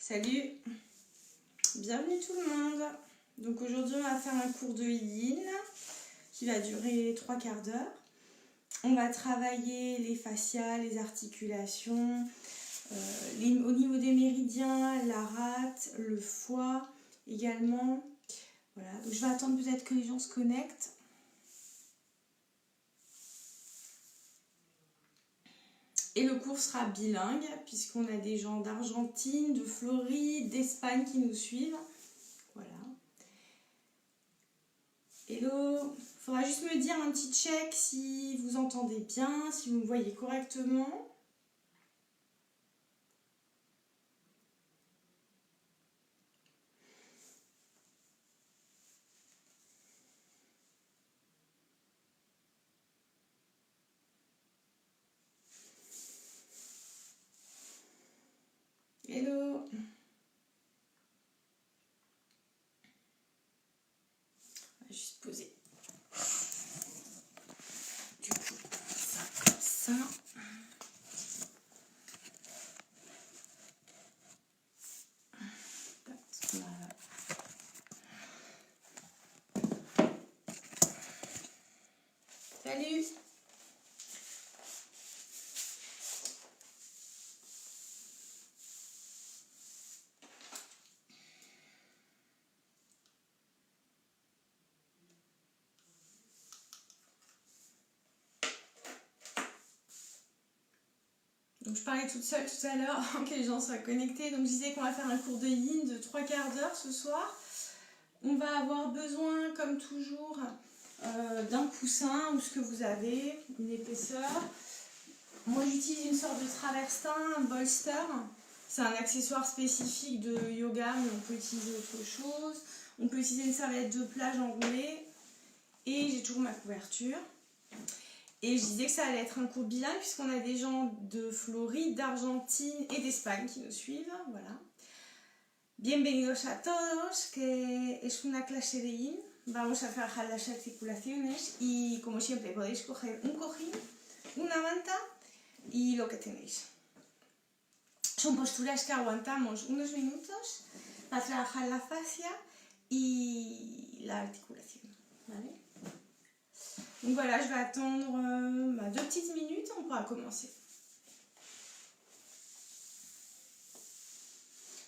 Salut, bienvenue tout le monde. Donc aujourd'hui on va faire un cours de yin qui va durer 3/4 d'heure. On va travailler les fascias, les articulations, au niveau des méridiens, la rate, le foie également. Voilà, donc je vais attendre peut-être que les gens se connectent. Et le cours sera bilingue puisqu'on a des gens d'Argentine, de Floride, d'Espagne qui nous suivent. Voilà. Hello, il faudra juste me dire un petit check si vous entendez bien, si vous me voyez correctement. Hello. On va juste poser. Du coup, ça comme ça. Voilà. Salut. Donc je parlais toute seule tout à l'heure avant que les gens soient connectés. Donc je disais qu'on va faire un cours de yin de 3/4 d'heure ce soir. On va avoir besoin, comme toujours, d'un coussin ou ce que vous avez, une épaisseur. Moi j'utilise une sorte de travertin, un bolster. C'est un accessoire spécifique de yoga, mais on peut utiliser autre chose. On peut utiliser une serviette de plage enroulée. Et j'ai toujours ma couverture. Et je disais que ça allait être un cours bilingue puisqu'on a des gens de Floride, d'Argentine et d'Espagne qui nous suivent. Voilà. Bienvenidos a todos, que es una clase de yin. Vamos a trabajar las articulaciones y como siempre podéis coger un cojín, una manta y lo que tenéis. Son posturas que aguantamos unos minutos para trabajar la fascia y la articulación. ¿Vale? Donc voilà, je vais attendre 2 petites minutes, on pourra commencer.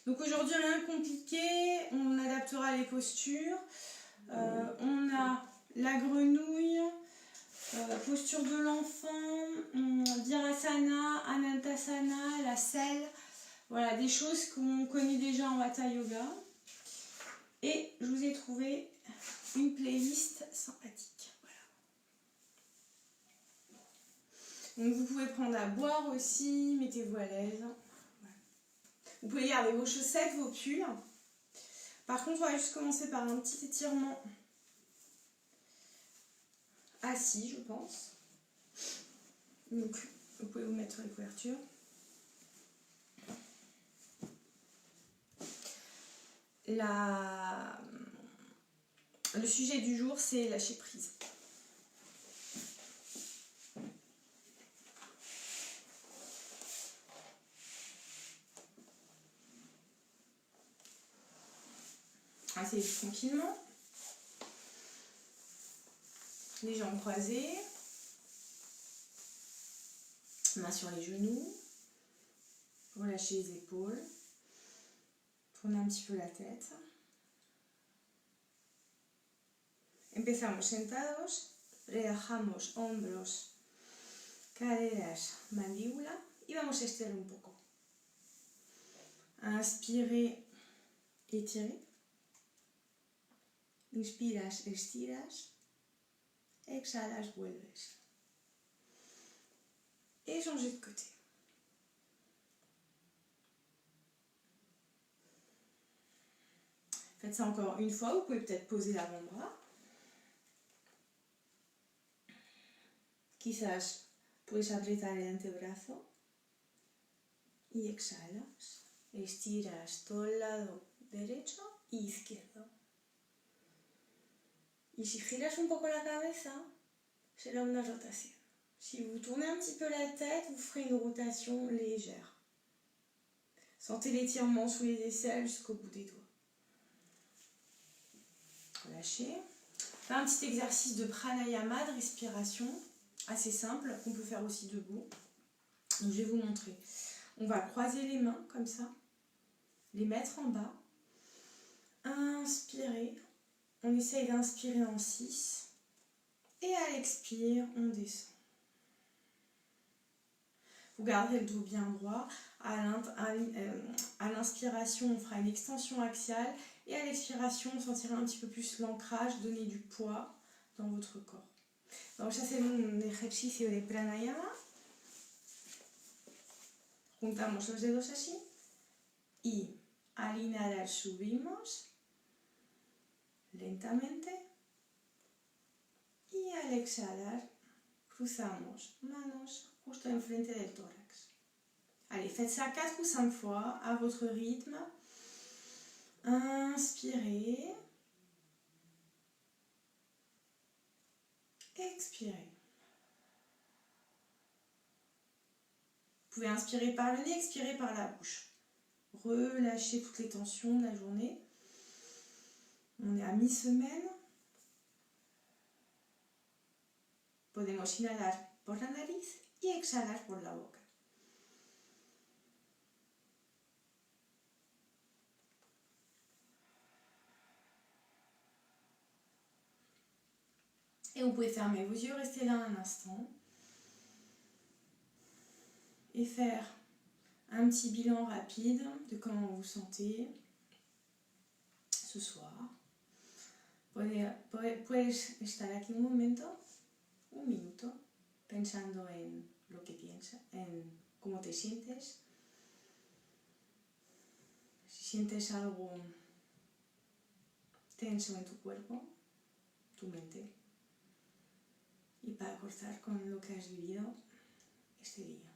Donc aujourd'hui, rien de compliqué, on adaptera les postures. On a la grenouille, posture de l'enfant, Virasana, Anantasana, la selle. Voilà, des choses qu'on connaît déjà en Hatha Yoga. Et je vous ai trouvé une playlist sympathique. Donc vous pouvez prendre à boire aussi, mettez-vous à l'aise. Vous pouvez garder vos chaussettes, vos pulls. Par contre, on va juste commencer par un petit étirement assis, je pense. Donc vous pouvez vous mettre sur les couvertures. Le sujet du jour, c'est lâcher prise. Asseyez-vous tranquillement, les jambes croisées, mains sur les genoux, relâchez les épaules, tournez un petit peu la tête. Empezamos sentados, relajamos hombros, caderas, mandíbula y vamos a estirar un poco. Inspirez, étirez. Inspiras, estiras, exhalas, vuelves. Et changez de côté. Faites ça encore une fois, vous pouvez peut-être poser l'avant-bras. Quizás puedes apretar el antebrazo y exhalas. Estiras todo el lado derecho y izquierdo. Y si giras un poco la cabeza, será una rotación. Si vous tournez un petit peu la tête, vous ferez une rotation légère. Sentez l'étirement sous les aisselles jusqu'au bout des doigts. Relâchez. Faites un petit exercice de pranayama, de respiration, assez simple, qu'on peut faire aussi debout. Donc, je vais vous montrer. On va croiser les mains comme ça, les mettre en bas. Inspirez. On essaye d'inspirer en 6. Et à l'expire, on descend. Vous garderez le dos bien droit. À l'inspiration, on fera une extension axiale. Et à l'expiration, on sentira un petit peu plus l'ancrage, donner du poids dans votre corps. Vamos a hacer un ejercicio de pranayama. Juntamos los dedos así. Y al inhalar subimos lentamente. Y al exhalar, cruzamos manos justo enfrente del tórax. Allez, faites ça 4 ou 5 fois à votre rythme. Inspirez. Expirez. Vous pouvez inspirer par le nez, expirer par la bouche. Relâchez toutes les tensions de la journée. On est à mi-semaine. Podemos inhalar por la nariz y exhalar por la boca. Et vous pouvez fermer vos yeux, rester là un instant. Et faire un petit bilan rapide de comment vous vous sentez ce soir. Puedes estar aquí un minuto, pensando en lo que piensas, en cómo te sientes. Si sientes algo tenso en tu cuerpo, tu mente. Y para cortar con lo que has vivido este día.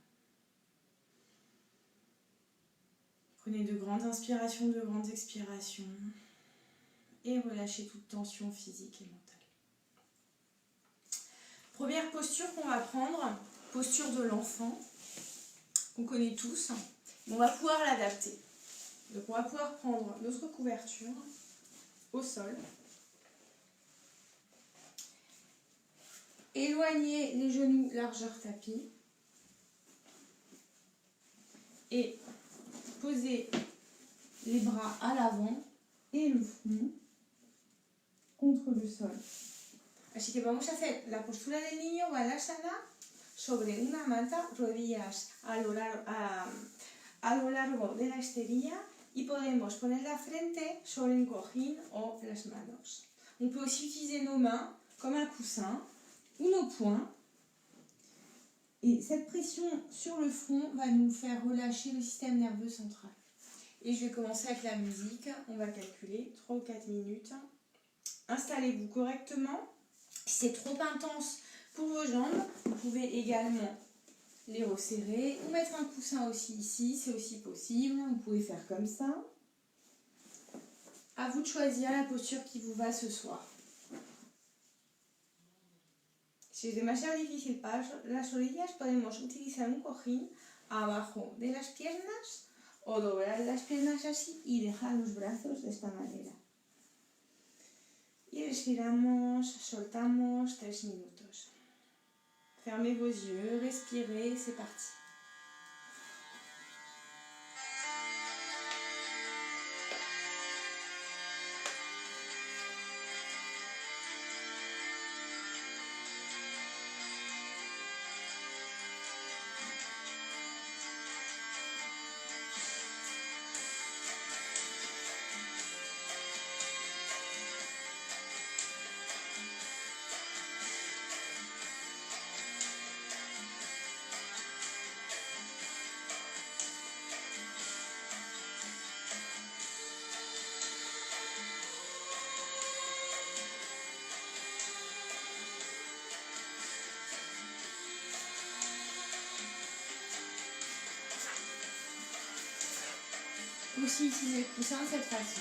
Prenez de grandes inspirations, de grandes expirations et relâchez toute tension physique et mentale. Première posture qu'on va prendre, posture de l'enfant, qu'on connaît tous. On va pouvoir l'adapter. Donc on va pouvoir prendre notre couverture au sol. Éloignez les genoux largeur tapis. Et posez les bras à l'avant et le front contre le sol. Así que vamos a hacer la postura del niño Balasana sobre una manta, rodillas a lo largo de la esterilla y podemos poner la frente sobre un cojín o las manos. On peut aussi utiliser nos mains comme un coussin ou nos poings. Et cette pression sur le front va nous faire relâcher le système nerveux central. Et je vais commencer avec la musique. On va calculer 3 ou 4 minutes. Installez-vous correctement. Si c'est trop intense pour vos jambes, vous pouvez également les resserrer ou mettre un coussin aussi ici, c'est aussi possible. Vous pouvez faire comme ça. À vous de choisir la posture qui vous va ce soir. Si es demasiado difícil para las orillas, podemos utilizar un cojín abajo de las piernas o doblar las piernas así y dejar los brazos de esta manera. Y respiramos, soltamos 3 minutos. Fermez vos yeux, respirez, c'est parti. Aussi utiliser le coussin de cette façon.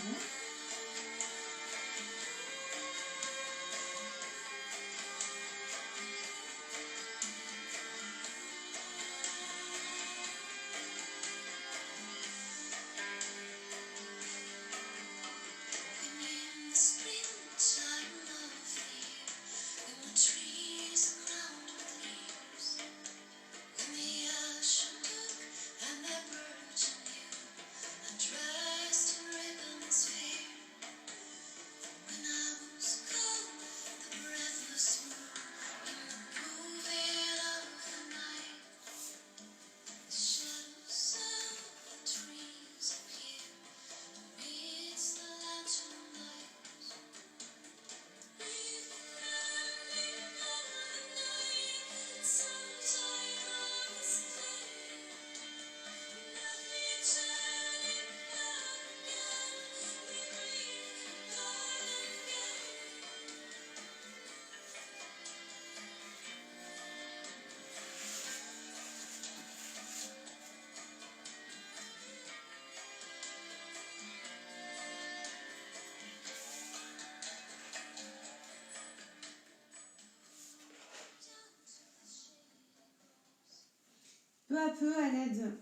Peu à peu, à l'aide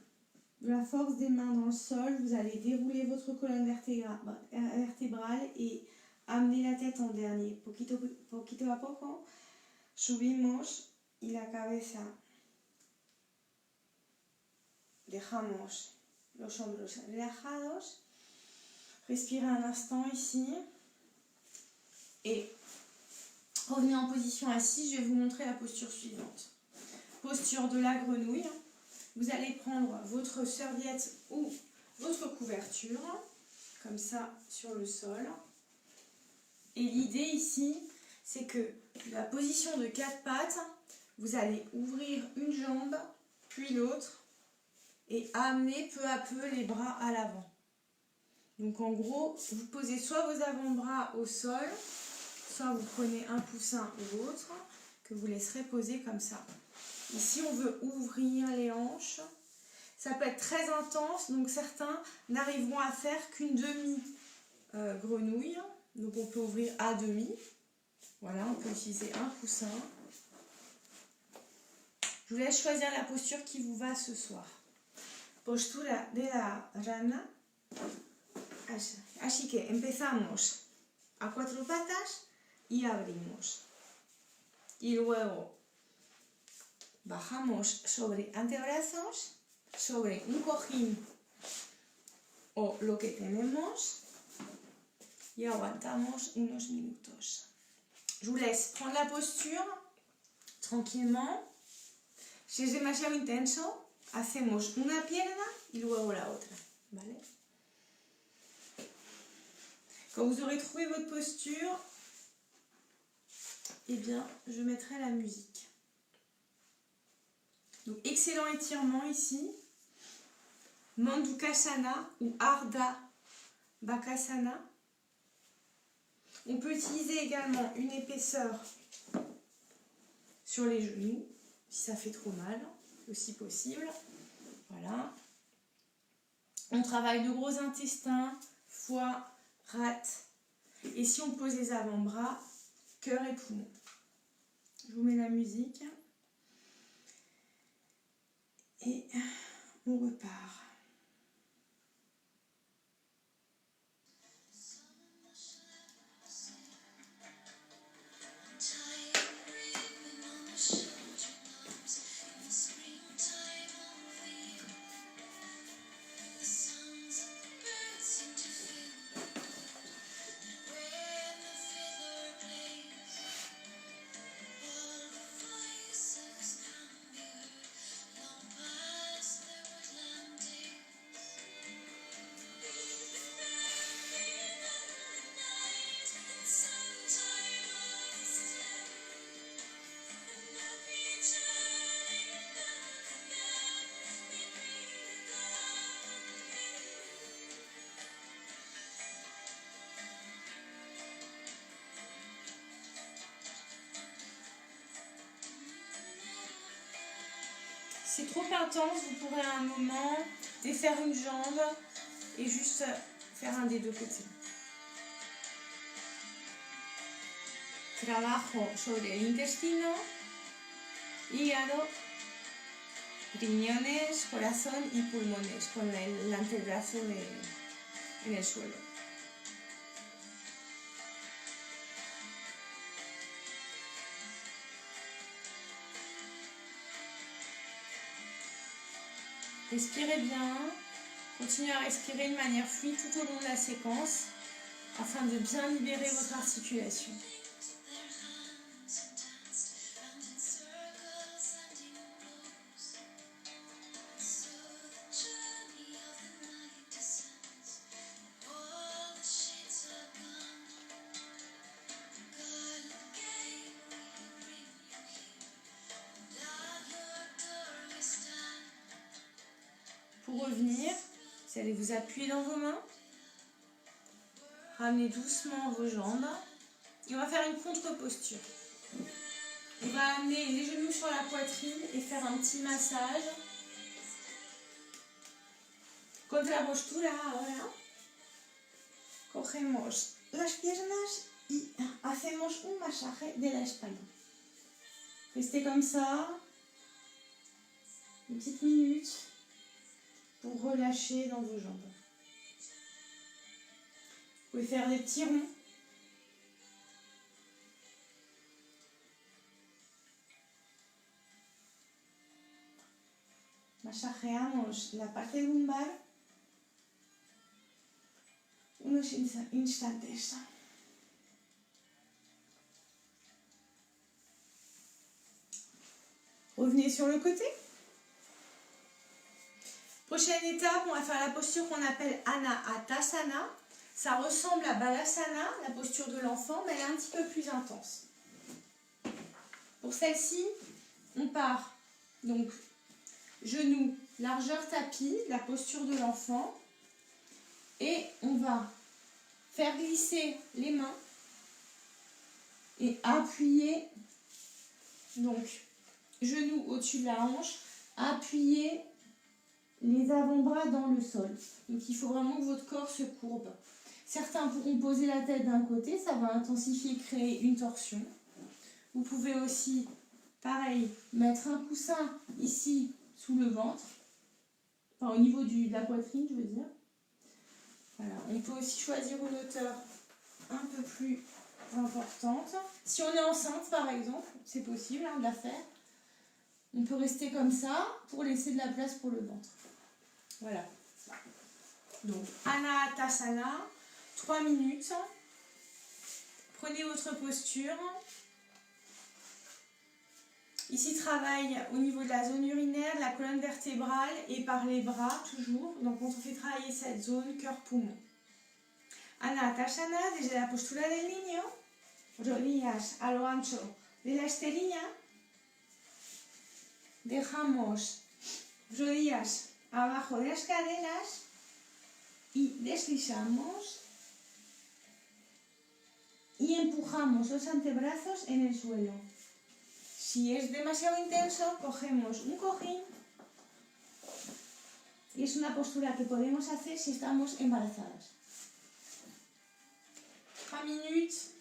de la force des mains dans le sol, vous allez dérouler votre colonne vertébrale et amener la tête en dernier. Poquito a poco, subimos y la cabeza. Dejamos los hombros relajados. Respirez un instant ici. Et revenez en position assise. Je vais vous montrer la posture suivante. Posture de la grenouille. Vous allez prendre votre serviette ou votre couverture, comme ça, sur le sol. Et l'idée ici, c'est que la position de 4 pattes, vous allez ouvrir une jambe, puis l'autre, et amener peu à peu les bras à l'avant. Donc en gros, vous posez soit vos avant-bras au sol, soit vous prenez un coussin ou l'autre, que vous laisserez poser comme ça. Ici, on veut ouvrir les hanches. Ça peut être très intense, donc certains n'arriveront à faire qu'une demi-grenouille. Donc on peut ouvrir à demi. Voilà, on peut utiliser un coussin. Je vous laisse choisir la posture qui vous va ce soir. Postura de la rana. Así que empezamos a 4 patas y abrimos. Y luego bajamos sobre antebrazos, sobre un cojín o lo que tenemos y aguantamos unos minutos. Je vous laisse prendre la posture tranquillement. Si es demasiado intenso, hacemos una pierna y luego la otra, ¿vale? Quand vous aurez trouvé votre posture, eh bien, je mettrai la musique. Donc, excellent étirement ici. Mandukasana ou Ardha Bakasana. On peut utiliser également une épaisseur sur les genoux, si ça fait trop mal, aussi possible. Voilà. On travaille le gros intestin, foie, rate. Et si on pose les avant-bras, cœur et poumon. Je vous mets la musique. Et on repart. Si c'est trop intense, vous pourrez à un moment défaire une jambe et juste faire un des deux côtés. Trabajo sobre el intestino, hígado, riñones, corazón y pulmones con el antebrazo en el suelo. Respirez bien, continuez à respirer de manière fluide tout au long de la séquence afin de bien libérer votre articulation. Pour revenir, vous allez vous appuyer dans vos mains, ramener doucement vos jambes et on va faire une contre-posture. On va amener les genoux sur la poitrine et faire un petit massage. Contrapostura ahora. Cogemos las piernas y hacemos un masaje de la espalda. Restez comme ça. une petite minute pour relâcher dans vos jambes. Vous pouvez faire des petits ronds. Masajeamos la parte lumbar unos instantes. Revenez sur le côté. Prochaine étape, on va faire la posture qu'on appelle Anahatasana. Ça ressemble à Balasana, la posture de l'enfant, mais elle est un petit peu plus intense. Pour celle-ci, on part donc genoux, largeur tapis, la posture de l'enfant. Et on va faire glisser les mains et appuyer, donc genoux au-dessus de la hanche, appuyer les avant-bras dans le sol. Donc il faut vraiment que votre corps se courbe. Certains pourront poser la tête d'un côté, ça va intensifier, créer une torsion. Vous pouvez aussi, pareil, mettre un coussin ici sous le ventre, enfin au niveau de la poitrine, je veux dire. Voilà. On peut aussi choisir une hauteur un peu plus importante. Si on est enceinte, par exemple, c'est possible de la faire. On peut rester comme ça pour laisser de la place pour le ventre. Voilà. Donc, Anahatasana, 3 minutes. Prenez votre posture. Ici, travaille au niveau de la zone urinaire, de la colonne vertébrale et par les bras, toujours. Donc, on fait travailler cette zone cœur-poumon. Anahatasana, desde la postura del niño, rodillas a lo ancho de la esterilla. Dejamos rodillas abajo de las caderas y deslizamos y empujamos los antebrazos en el suelo. Si es demasiado intenso, cogemos un cojín y es una postura que podemos hacer si estamos embarazadas. 3 minutes.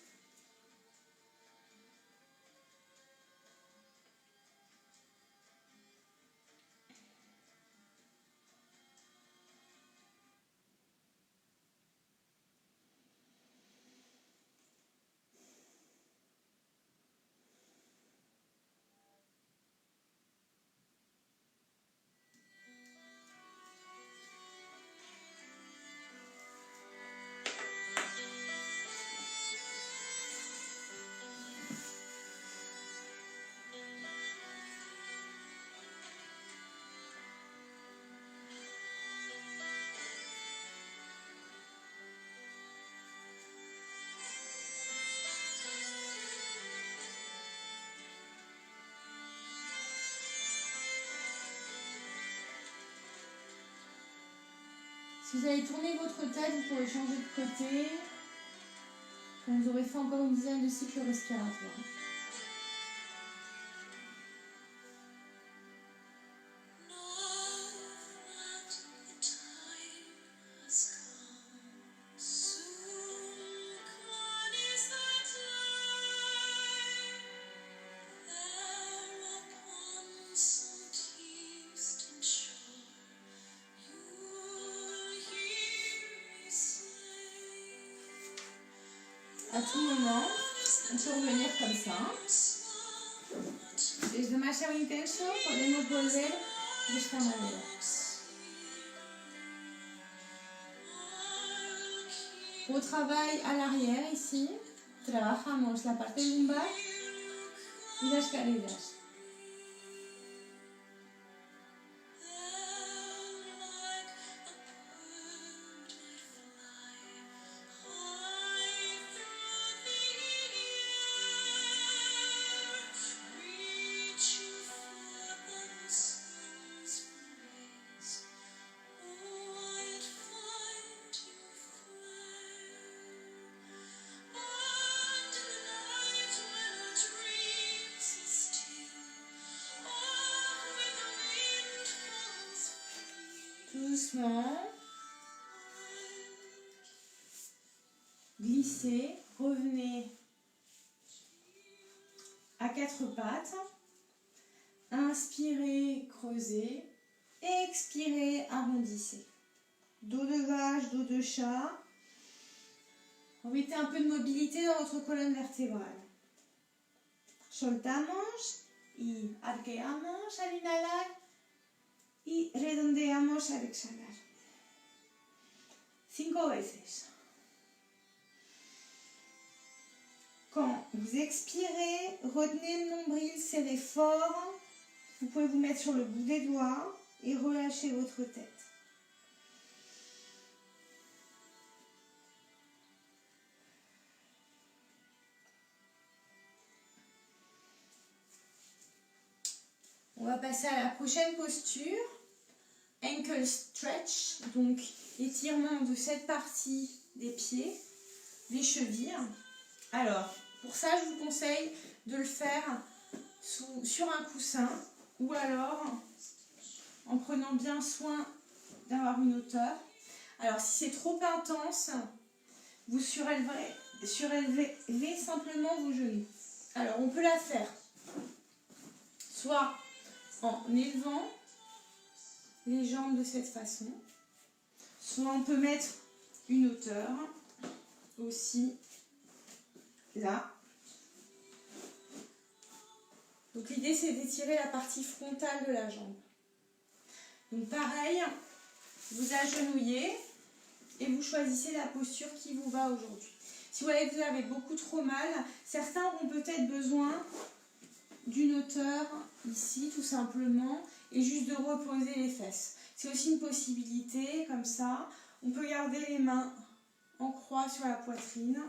Si vous avez tourné votre tête, vous pouvez changer de côté. Vous aurez fait encore une dizaine de cycles respiratoires. À tout moment, on peut revenir comme ça. Si es demasiado intenso, podemos volver de esta manera. Au travail à l'arrière ici, trabajamos la parte lumbar y las caderas. Doucement, glissez, revenez à 4 pattes, Inspirez, creusez. Expirez, arrondissez. Dos de vache, dos de chat. Remettez un peu de mobilité dans votre colonne vertébrale. Soltamos y arqueamos al inhalar y redondeamos al exhalar. 5 veces. Quand vous expirez, retenez le nombril, serrez fort. Vous pouvez vous mettre sur le bout des doigts et relâchez votre tête. On va passer à la prochaine posture. Ankle stretch, donc étirement de cette partie des pieds, des chevilles. Alors, pour ça, je vous conseille de le faire sur un coussin ou alors en prenant bien soin d'avoir une hauteur. Alors, si c'est trop intense, vous surélevez simplement vos genoux. Alors, on peut la faire soit en élevant les jambes de cette façon, soit on peut mettre une hauteur aussi là. Donc l'idée c'est d'étirer la partie frontale de la jambe. Donc pareil, vous agenouillez et vous choisissez la posture qui vous va aujourd'hui. Si vous voyez que vous avez beaucoup trop mal, certains auront peut-être besoin d'une hauteur ici tout simplement et juste de reposer les fesses. C'est aussi une possibilité comme ça. On peut garder les mains en croix sur la poitrine.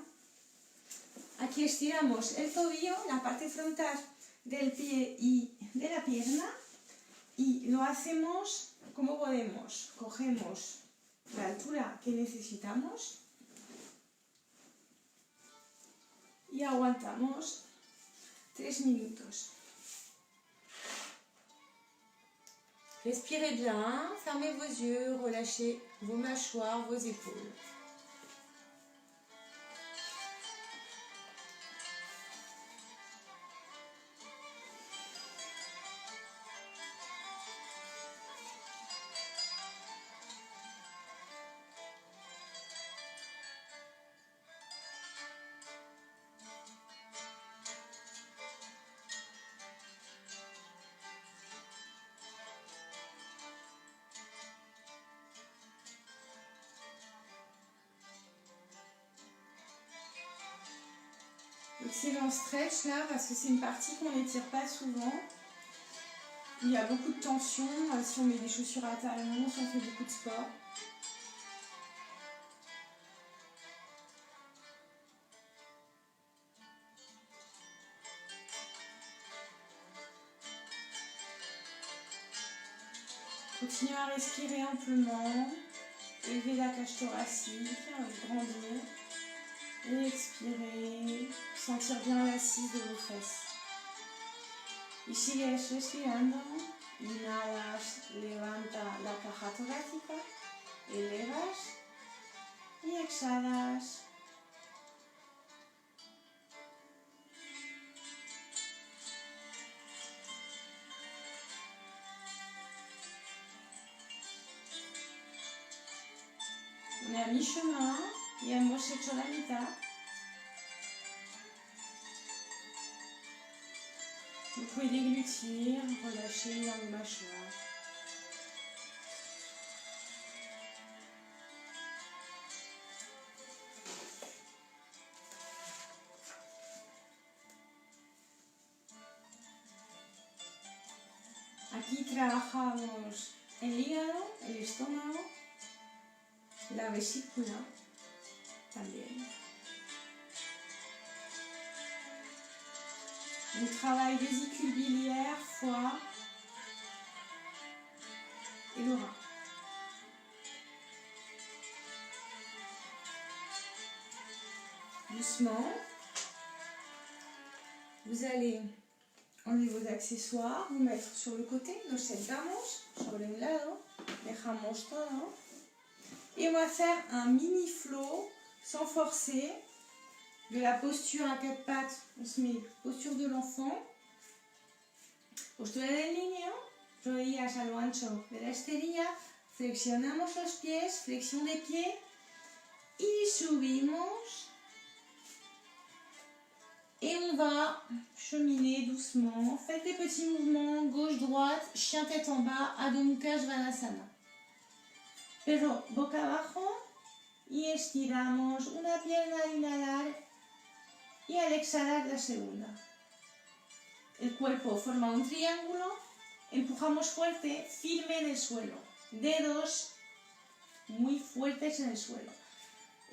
Aquí estiramos el tobillo, la parte frontal del pie y de la pierna y lo hacemos como podemos. Cogemos la altura que necesitamos y aguantamos 3 minutos. Respirez bien, fermez vos yeux, relâchez vos mâchoires, vos épaules. Excellent stretch là parce que c'est une partie qu'on n'étire pas souvent. Il y a beaucoup de tension si on met des chaussures à talons, si on fait beaucoup de sport. Continuez à respirer amplement, élevez la cage thoracique, grandir. Et expirez, sentir bien l'assise de vos fesses. Y sigues respirando, inhalas, levanta la caja torácica, elevas y exhalas. On est à mi-chemin. Y hemos hecho la mitad. Vous pouvez déglutir, relâcher dans les mâchoires. Aquí trabajamos el hígado, el estómago, la vesícula también. On travaille vésicule biliaire, foie et le rein. Doucement, vous allez enlever vos accessoires, vous mettre sur le côté, nos sentamos sobre un lado, dejamos todo. Et on va faire un mini flow sans forcer. De la posture à 4 pattes, on se met posture de l'enfant. Postura del niño, rodillas a lo ancho de la esterilla, flexionamos los pies, flexión de pied y subimos. Et on va cheminer doucement. Faites des petits mouvements gauche-droite, chien tête en bas, Adho Mukha Svanasana. Pero boca abajo y estiramos una pierna al inhalar y al exhalar la segunda. El cuerpo forma un triángulo, empujamos fuerte, firme en el suelo. Dedos muy fuertes en el suelo.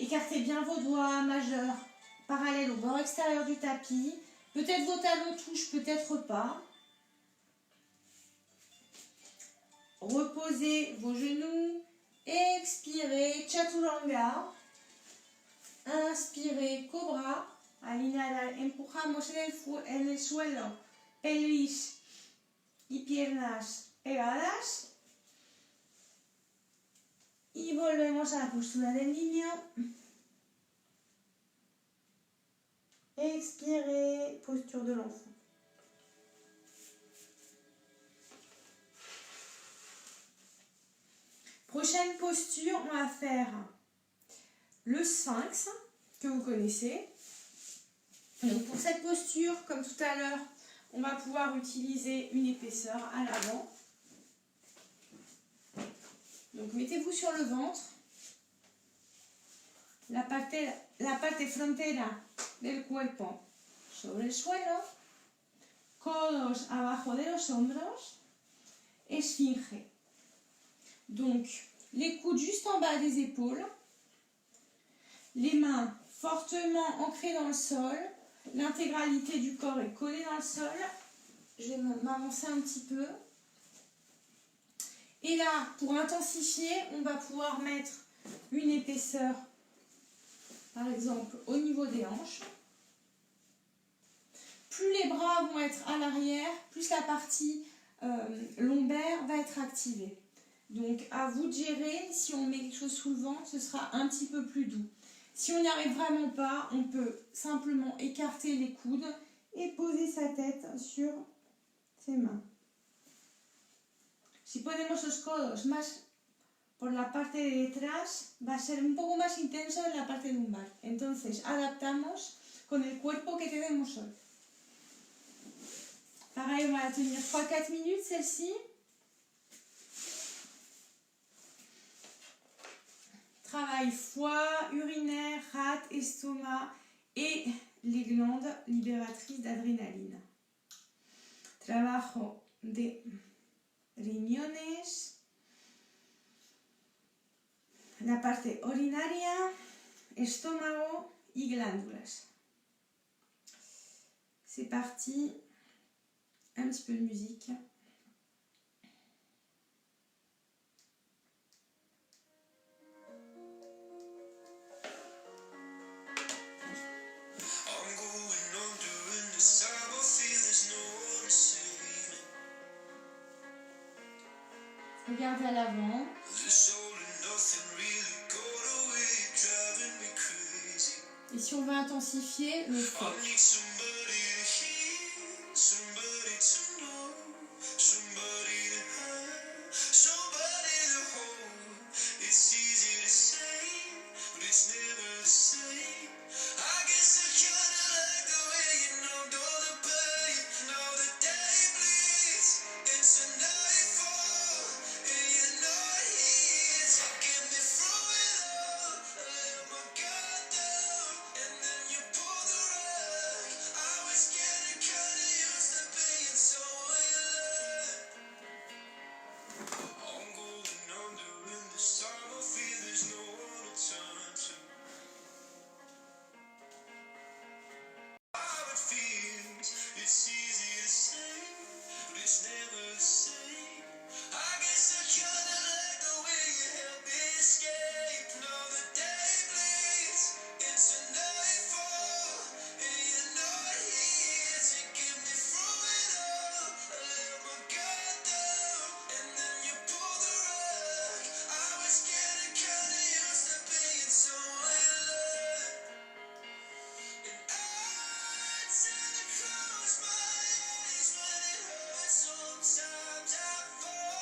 Écartez bien vos doigts majeurs parallèles au bord extérieur du tapis. Peut-être vos talons touchent, peut-être pas. Reposez vos genoux. Expirez, Chaturanga. Inspirez, Cobra. Al inhalar, empujamos en el suelo, pelvis y piernas pegadas. Y volvemos a la postura del niño. Expirez, posture de l'enfant. Prochaine posture, on va faire le sphinx, que vous connaissez. Donc pour cette posture, comme tout à l'heure, on va pouvoir utiliser une épaisseur à l'avant. Donc mettez-vous sur le ventre. La parte frontera del cuerpo sobre el suelo. Codos abajo de los hombros. Esfinge. Donc les coudes juste en bas des épaules. Les mains fortement ancrées dans le sol. L'intégralité du corps est collée dans le sol. Je vais m'avancer un petit peu. Et là, pour intensifier, on va pouvoir mettre une épaisseur, par exemple, au niveau des hanches. Plus les bras vont être à l'arrière, plus la partie lombaire va être activée. Donc, à vous de gérer. Si on met quelque chose sous le ventre, ce sera un petit peu plus doux. Si on n'y arrive vraiment pas, on peut simplement écarter les coudes et poser sa tête sur ses mains. Si ponemos los codos más por la parte de detrás, va a ser un poco más intenso en la parte lumbar. Entonces, adaptamos con el cuerpo que tenemos hoy. Pareil, on va la tenir 3-4 minutes, celle-ci. Travail foie, urinaire, rate, estomac et les glandes libératrices d'adrénaline. Trabajo de riñones, la parte urinaria, estómago y glándulas. C'est parti, un petit peu de musique. Regardez à l'avant. Et si on veut intensifier, le feu.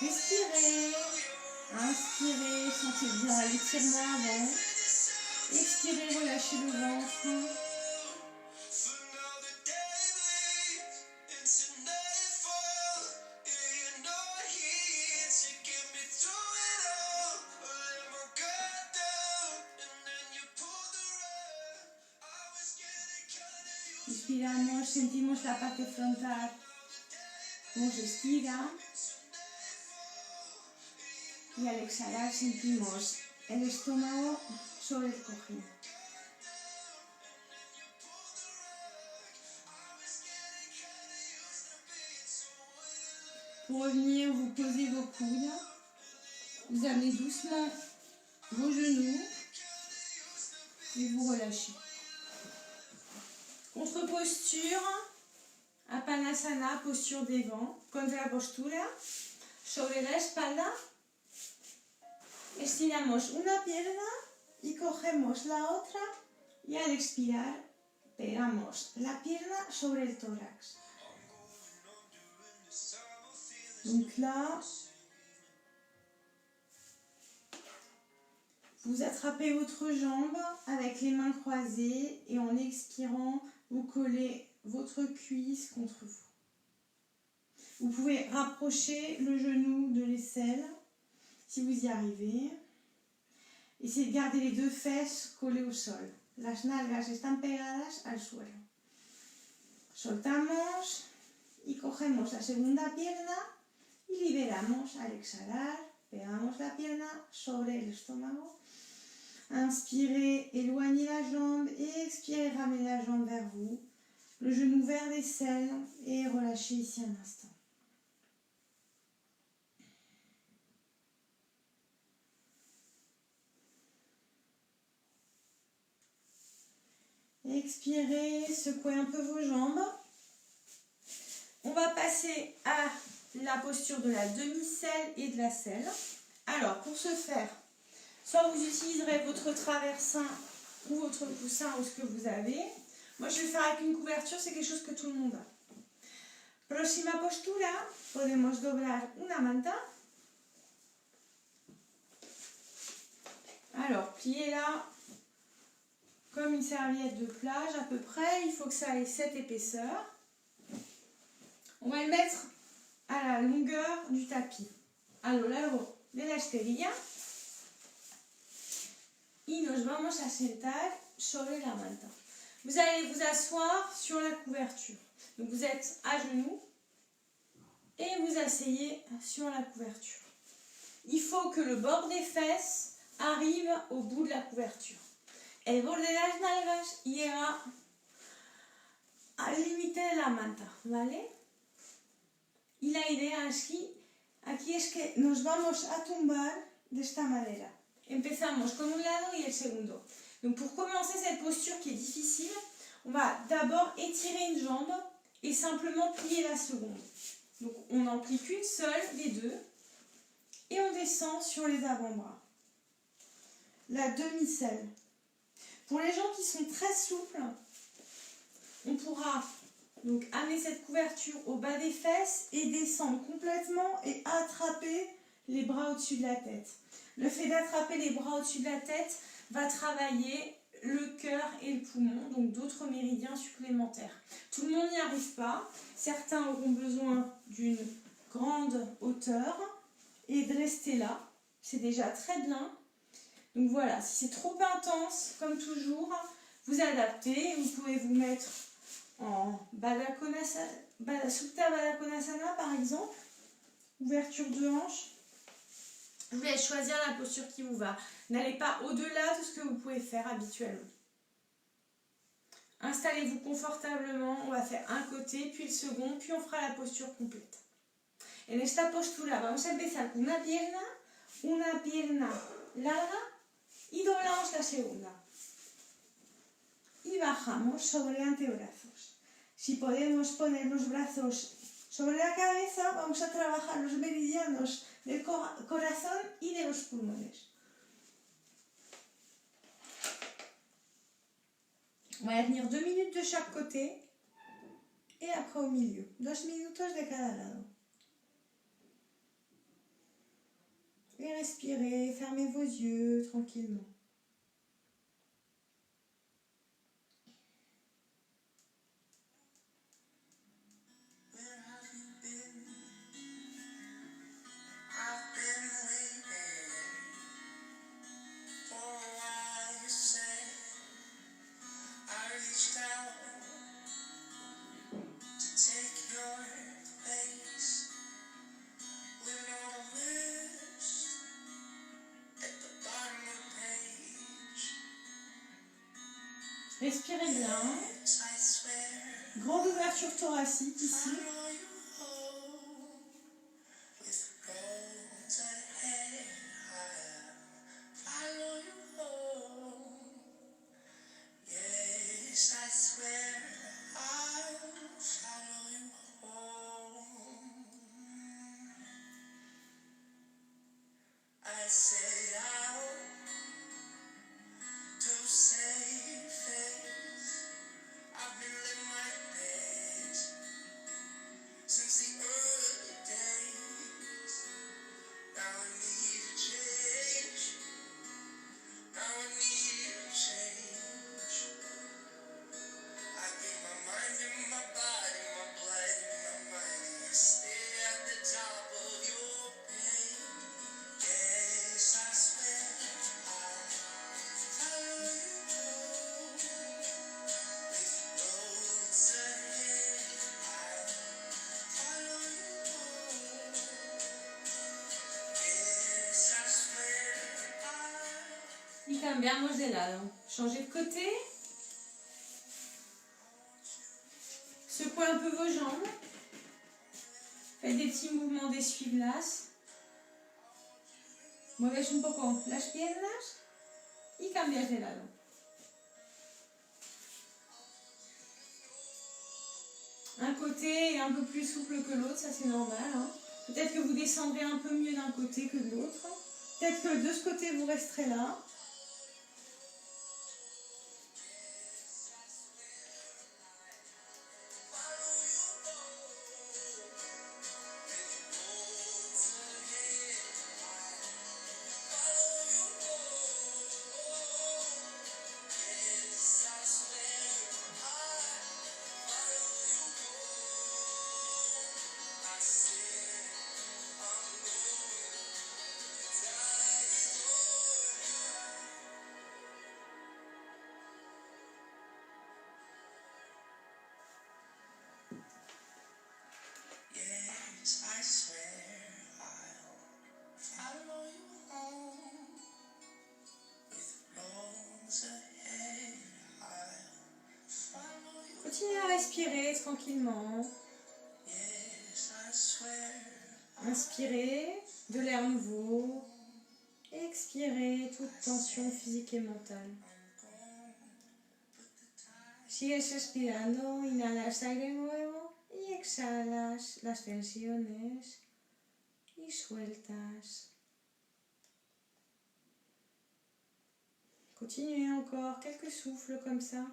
Respirez. Inspirez, sentez bien l'étirement avant. Expirez, relâchez le ventre. Inspiramos, sentimos la parte frontal. Nos respira. Y al exhalar sentimos el estómago sobre el cojín. Pour revenir, vous posez vos coudes. Vous amenez doucement vos genoux et vous relâchez. Contre-posture, Apanasana, posture des vents. Contra-postura, sobre la espalda. Estiramos una pierna y cogemos la otra y al expirar pegamos la pierna sobre el tórax. Donc là, vous attrapez votre jambe avec les mains croisées et en expirant, vous collez votre cuisse contre vous. Vous pouvez rapprocher le genou de l'aisselle si vous y arrivez. Essayez de garder les deux fesses collées au sol. Las nalgas están pegadas al suelo. Soltamos y cogemos la segunda pierna y liberamos al exhalar. Pegamos la pierna sobre el estómago. Inspirez, éloignez la jambe et expirez, ramenez la jambe vers vous. Le genou vers l'aisselle et relâchez ici un instant. Expirez, secouez un peu vos jambes. On va passer à la posture de la demi-selle et de la selle. Alors, pour ce faire, soit vous utiliserez votre traversin ou votre coussin ou ce que vous avez. Moi, je vais faire avec une couverture, c'est quelque chose que tout le monde a. Próxima postura, podemos doblar una manta. Alors, pliez-la comme une serviette de plage à peu près. Il faut que ça ait cette épaisseur. On va le mettre à la longueur du tapis. A lo largo de la esterilla. Y nos vamos a sentar sobre la manta. Vous allez vous asseoir sur la couverture. Donc vous êtes à genoux et vous asseyez sur la couverture. Il faut que le bord des fesses arrive au bout de la couverture. El borde de las nalgas llega al límite de la manta, ¿vale? Y la idea aquí es que nos vamos a tumbar de esta manera. Empezamos con un lado y el segundo. Donc pour commencer cette posture qui est difficile, on va d'abord étirer une jambe et simplement plier la seconde. Donc on n'en plie qu'une seule des deux et on descend sur les avant-bras. La demi-selle. Pour les gens qui sont très souples, on pourra donc amener cette couverture au bas des fesses et descendre complètement et attraper les bras au-dessus de la tête. Le fait d'attraper les bras au-dessus de la tête va travailler le cœur et le poumon, donc d'autres méridiens supplémentaires. Tout le monde n'y arrive pas. Certains auront besoin d'une grande hauteur et de rester là. C'est déjà très bien. Donc voilà, si c'est trop intense, comme toujours, vous adaptez. Vous pouvez vous mettre en Supta Baddha Konasana par exemple, ouverture de hanche. Je vous laisse choisir la posture qui vous va. N'allez pas au-delà de ce que vous pouvez faire habituellement. Installez-vous confortablement, on va faire un côté, puis le second, puis on fera la posture complète. En esta postura vamos a empezar con una pierna larga y doblamos la segunda. Y bajamos sobre antebrazos. Si podemos poner los brazos sobre la cabeza, vamos a trabajar los meridianos del corazón y de los pulmones. On va tenir 2 minutes de chaque côté et après au milieu. 2 minutos de cada lado. Et respirez, fermez vos yeux tranquillement. Respirez bien. Grande ouverture thoracique ici. Y cambiamos de lado. Changez de côté. Secouez un peu vos jambes. Faites des petits mouvements d'essuie-glace. Mueves un poco las piernas y cambias de lado. Un côté est un peu plus souple que l'autre, ça c'est normal. Hein. Peut-être que vous descendrez un peu mieux d'un côté que de l'autre. Peut-être que de ce côté vous resterez là. Continuez à respirer tranquillement. Inspirez de l'air nouveau. Expirez toute tension physique et mentale. Sigues respirando, inhalas aire nuevo y exhalas las tensiones y sueltas. Continuez encore quelques souffles comme ça.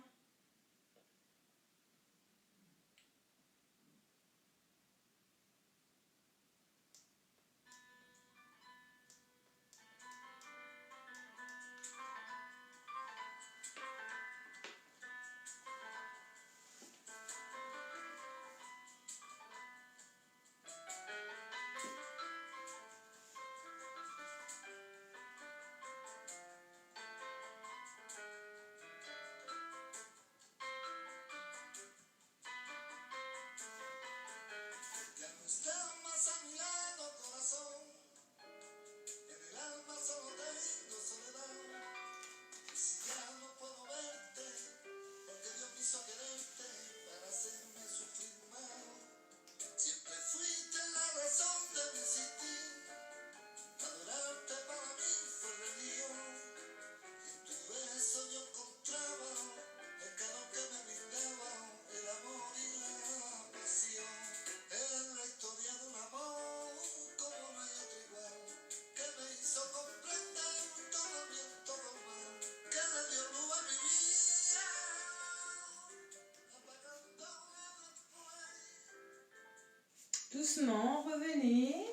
Doucement, revenez.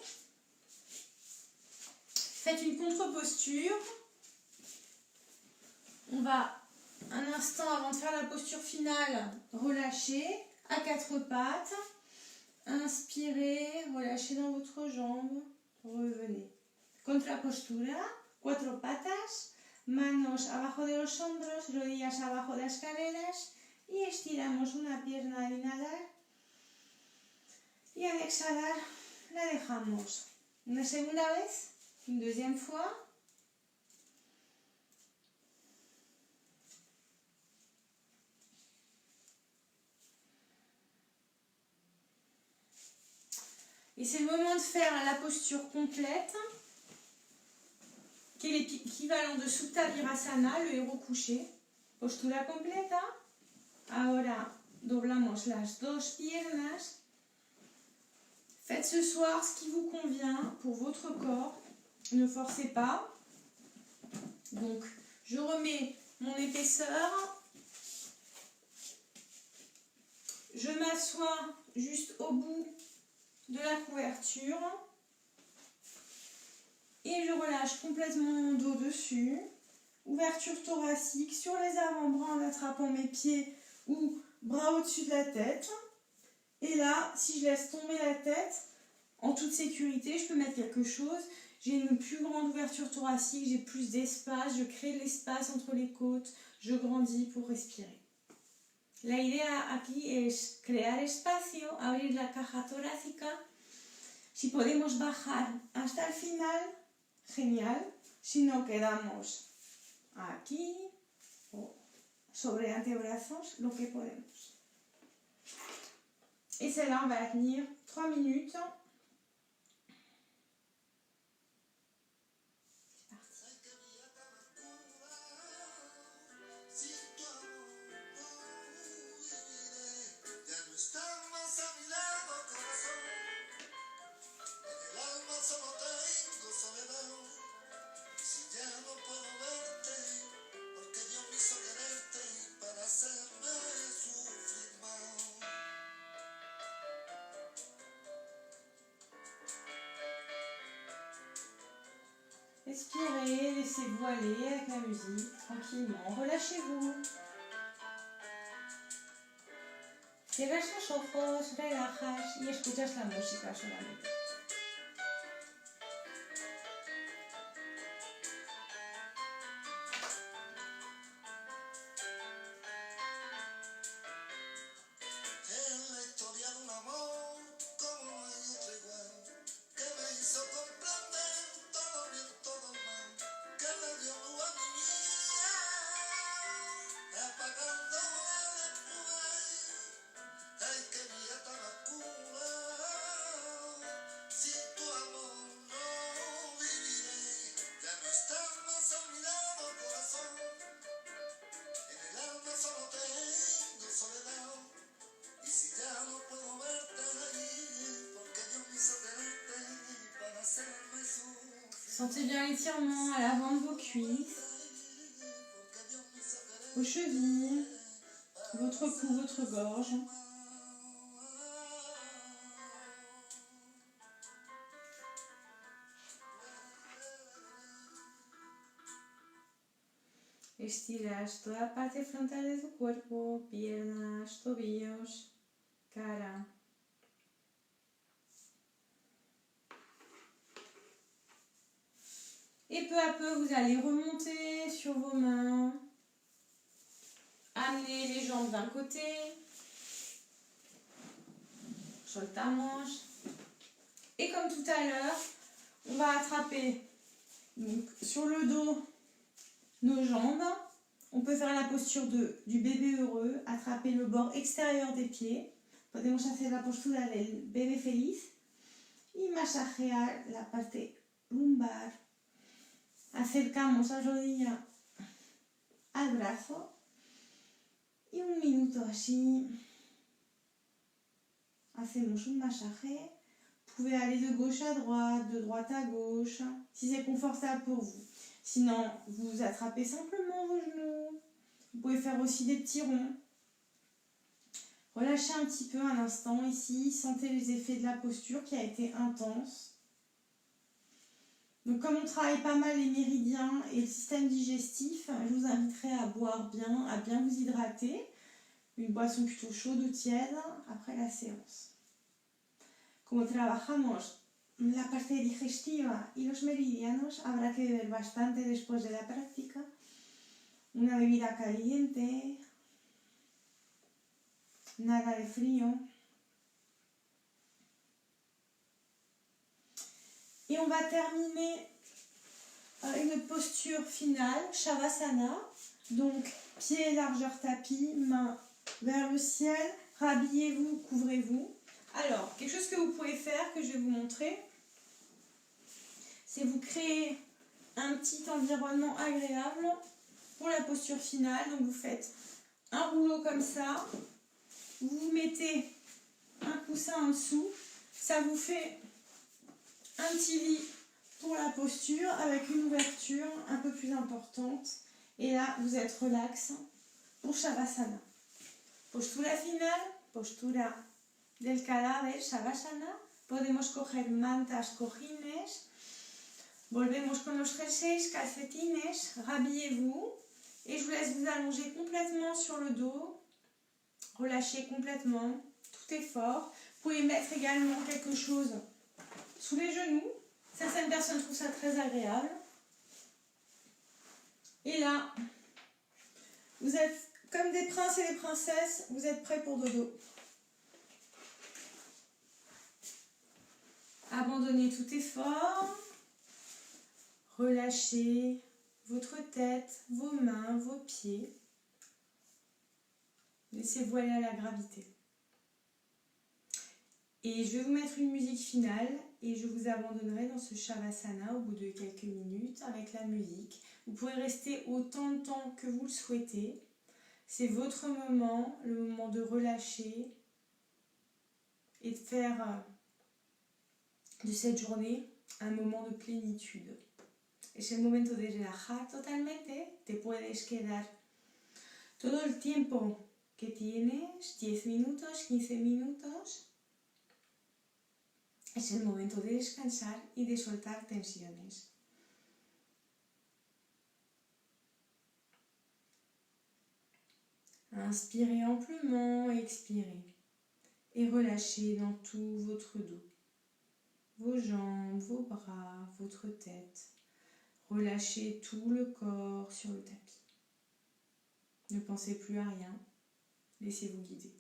Faites une contre-posture. On va, un instant avant de faire la posture finale, relâcher à quatre pattes. Inspirez, relâchez dans votre jambe. Revenez. Contrapostura, cuatro patas. Manos abajo de los hombros, rodillas abajo de las caderas. Y estiramos una pierna al inhalar. Y al exhalar la dejamos. Una segunda vez, une deuxième fois. Et c'est le moment de faire la posture complète, qui est l'équivalent de Supta Virasana, le héros couché. Postura completa. Ahora doblamos las dos piernas. Faites ce soir ce qui vous convient pour votre corps. Ne forcez pas. Donc, je remets mon épaisseur. Je m'assois juste au bout de la couverture. Et je relâche complètement mon dos dessus. Ouverture thoracique sur les avant-bras en attrapant mes pieds ou bras au-dessus de la tête. Et là, si je laisse tomber la tête, en toute sécurité, je peux mettre quelque chose. J'ai une plus grande ouverture thoracique, j'ai plus d'espace, je crée de l'espace entre les côtes, je grandis pour respirer. La idea aquí es crear espacio, abrir la caja torácica. Si podemos bajar hasta el final, genial. Si no, quedamos aquí o sobre antebrazos, lo que podemos. Et celle-là, on va la tenir 3 minutes. Respirez, laissez-vous aller avec la musique, tranquillement, relâchez-vous. Cierras los ojos, relajas y escuchas la música solamente. Sentez bien l'étirement à l'avant de vos cuisses, vos chevilles, votre cou, votre gorge. Estiras toda la parte frontal de tu cuerpo, piernas, tobillos, cara. Et peu à peu, vous allez remonter sur vos mains, amener les jambes d'un côté, soltamos. Et comme tout à l'heure, on va attraper donc, sur le dos nos jambes. On peut faire la posture du bébé heureux, attraper le bord extérieur des pieds. Podemos hacer la postura del bebé feliz y masajear la parte lumbar. Acercamos la rodilla al brazo y un minuto así hacemos un masaje. Vous pouvez aller de gauche à droite à gauche, si c'est confortable pour vous. Sinon, vous attrapez simplement vos genoux. Vous pouvez faire aussi des petits ronds. Relâchez un petit peu un instant ici. Sentez les effets de la posture qui a été intense. Donc comme on travaille pas mal les méridiens et le système digestif, je vous inviterai à boire bien, à bien vous hydrater. Une boisson plutôt chaude ou tiède après la séance. Como trabajamos la parte digestiva y los meridianos, habrá que beber bastante después de la práctica. Una bebida caliente, nada de frío. Et on va terminer une posture finale, Shavasana. Donc, pieds largeur tapis, mains vers le ciel, rhabillez-vous, couvrez-vous. Alors, quelque chose que vous pouvez faire, que je vais vous montrer, c'est vous créer un petit environnement agréable pour la posture finale. Donc, vous faites un rouleau comme ça, vous vous mettez un coussin en dessous, ça vous fait un petit lit pour la posture avec une ouverture un peu plus importante. Et là, vous êtes relax pour Shavasana. Postura final, postura del cadáver, Shavasana. Podemos coger mantas, cojines. Volvemos con los jerseys, calcetines. Rhabillez-vous. Et je vous laisse vous allonger complètement sur le dos. Relâchez complètement. Tout est fort. Vous pouvez mettre également quelque chose sous les genoux. Certaines personnes trouvent ça très agréable. Et là, vous êtes comme des princes et des princesses, vous êtes prêts pour dodo. Abandonnez tout effort. Relâchez votre tête, vos mains, vos pieds. Laissez-vous aller à la gravité. Et je vais vous mettre une musique finale et je vous abandonnerai dans ce Shavasana au bout de quelques minutes avec la musique. Vous pouvez rester autant de temps que vous le souhaitez. C'est votre moment, le moment de relâcher et de faire de cette journée un moment de plénitude. Es el momento de relajar totalmente. Te puedes quedar todo el tiempo que tienes, 10 minutos, 15 minutos. Es el momento de descansar y de soltar tensiones. Inspirez amplement, expirez. Et relâchez dans tout votre dos. Vos jambes, vos bras, votre tête. Relâchez tout le corps sur le tapis. Ne pensez plus à rien. Laissez-vous guider.